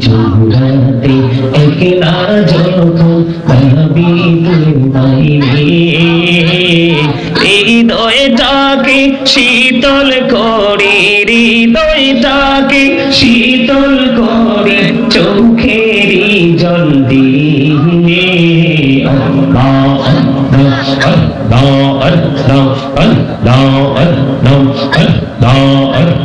চৌরাতে একলা যখন ভাবি তোমায় হৃদয়টাকে শীতল করে, হৃদয়টাকে শীতল করে চোখেরই জল দিয়ে আল্লাহ আল্লাহ আল্লাহ আল্লাহ আল্লাহ আল্লাহ আল্লাহ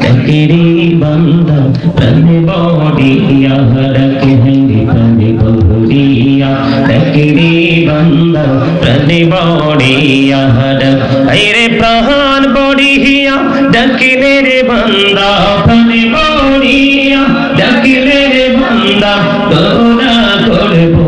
तकरी बंदा तन बोडिया रख हरी तन बोडिया तकरी बंदा तन बोडिया रख अरे प्राण बोडिया डकने रे बंदा तन बोडिया डकने रे बंदा तोरा करबो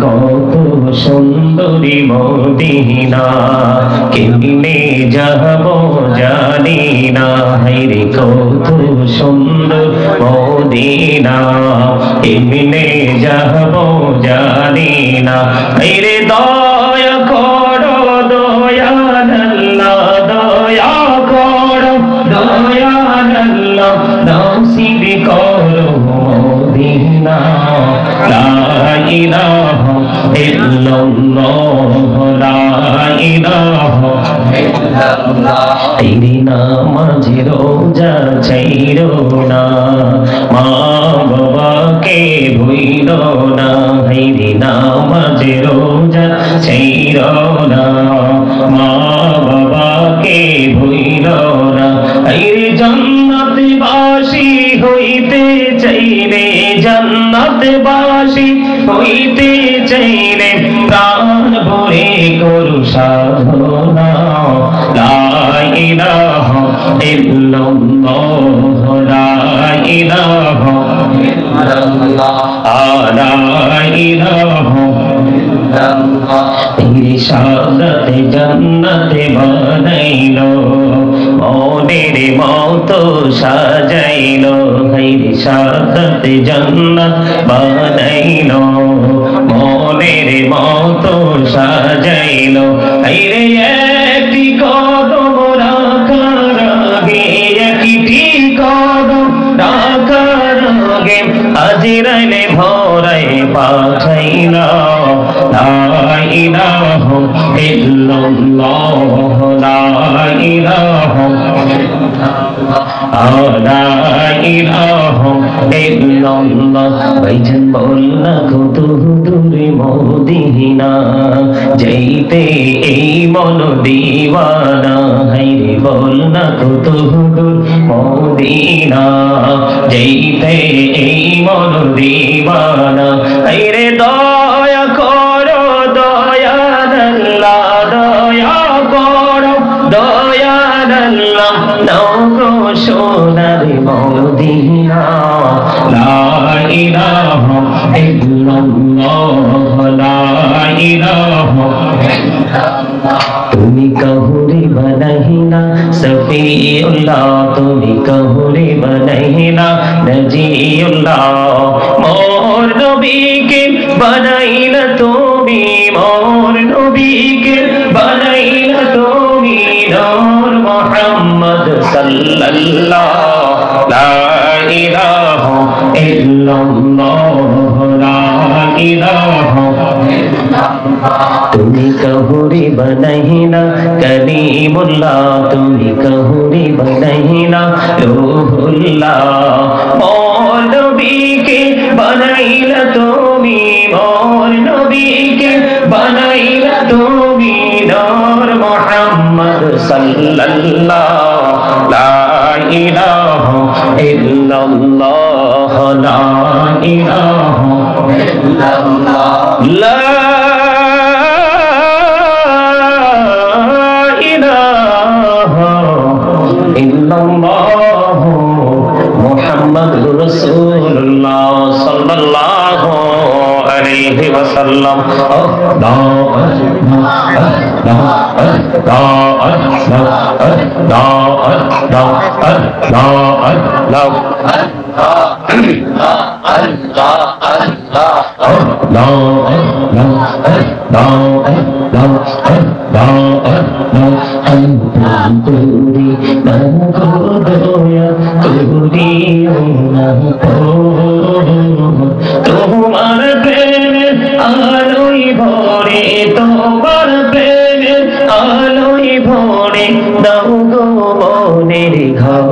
কত সুন্দরী মদিনা কেমনে যাব জানি না, হায়রে কত সুন্দর মদিনা কেমনে যাব জানি না, হায়রে দয়া করো দয়াল আল্লাহ দয়া করো দয়াল আল্লাহ নসিব করো মদিনা লা ইলাহা ইল্লাল্লাহ লা ইলাহা ইল্লাল্লাহ তেরি নামাজ রোজা ছাইরো না, মা বাবাকে ভুইলো না, তেরি নামাজ রোজা ছাইরো না, মা বাবাকে ভুইলো না, আইরে জান্নাত বাসী হইতে চাইলে জান্নাত বাসী হইতে চাইলে প্রাণ ভরে করু সাধনা লা ইলাহা ইল্লাল্লাহ লা ইলাহা ইল্লাল্লাহ লা ইলাহা ইল্লাল্লাহ তেরি শাহাদাতে জান্নাতে বানাইলো মনের মতো সাজাইলো, হায়রে শাহাদাতে জান্নাত বানাইলো মনের মতো সাজাইলো, হায়রে একটি কদম রাখার আগে একটি কদম রাখার আগে আজরাইলে ভরাই পাঠাইলো লা ইলাহা ইল্লাল্লাহ লা ইলাহা লা ইলাহা ইল্লাল্লাহ ভাইজান বলনা কত দূরে মদিনা যাইতে এই মন দিওয়ানা, হায়রে বলনা কত দূর মদিনা যাইতে এই মন দিওয়ানা, হায়রে দয়া করো দয়াল আল্লাহ দয়া করো দয়াল আল্লাহ নাও গো সোনার মদিনা লা ইলাহা ইল্লাল্লাহ লা ইলাহা ইল্লাল্লাহ তুমি কহুরে বনাইনা সফিউল্লাহ তুমি কহুরে বনাইনা নজিউল্লাহ মোর নবীকে বনাইনা তুমি মোর নবীকে বনাইনা তুমি নূর মুহাম্মদ সাল্লাল্লাহু লা ইলাহা ইল্লাল্লাহ লা ইলাহা ইল্লাল্লাহ তুমি কহুরে বনাইনা কলিমুল্লাহ তুমি কহুরে বনাইনা রূহুল্লাহ মোর নবীকে বনাইলা তুমি মোর নবীকে বনাইলা তুমি নূর মুহাম্মদ সাল্লাল্লাহু লা ইলাহা ইল্লাল্লাহ লা ইলাহা ইল্লাল্লাহ লা ইলাহা ইল্লাল্লাহ মুহাম্মাদুর রাসূলুল্লাহ সাল্লাল্লাহু আলাইহি ওয়াসাল্লাম তোমার প্রেমের আলোয় ভরে, তোমার প্রেমের আলোয় ভরে দাও গো মনের ঘর।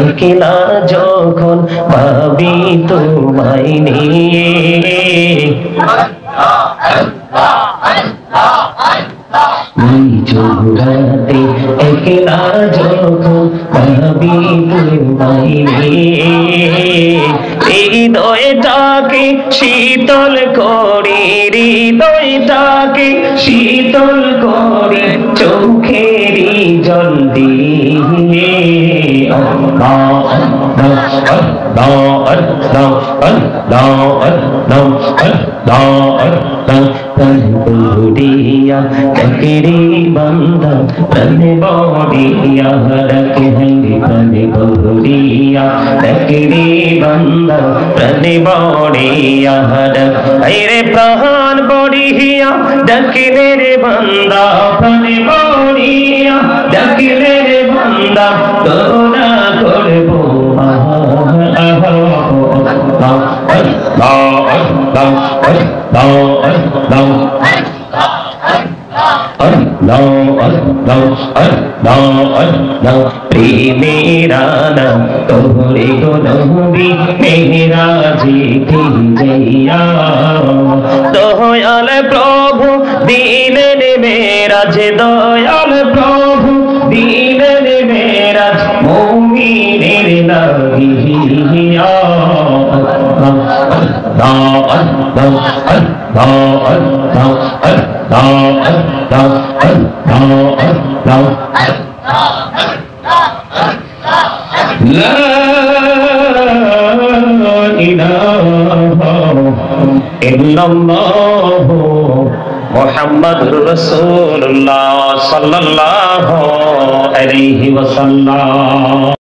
একলা যখন ভাবি তোমায় নিয়ে, জোড়াতে একলা যখন ভাবি তোমায় নিয়ে, হৃদয়টাকে শীতল করে, হৃদয়টাকে শীতল করে চোখেরই জল দিয়ে। বড়িয়া ডাকেরে বান্দা প্রাণে বড়িয়া ডাকে প্রাণে বড়িয়া ডাকেরে বান্দা প্রাণে বড়িয়া রে প্রাণ বড়িয়া ডাকিলে রে বান্দা প্রাণে বড়িয়া ডাকিলে রে বান্দা করুণা করবো প্রেমেরা নাম তোরে গো নবী মেরাজে যাইয়া, দয়াল প্রভু দিলেন মেরাজ, দয়াল প্রভু দিলেন মেরাজ মুমিনের লাগিয়া। মুহাম্মাদুর রাসূলুল্লাহ সাল্লাল্লাহু আলাইহি ওয়াসাল্লাম।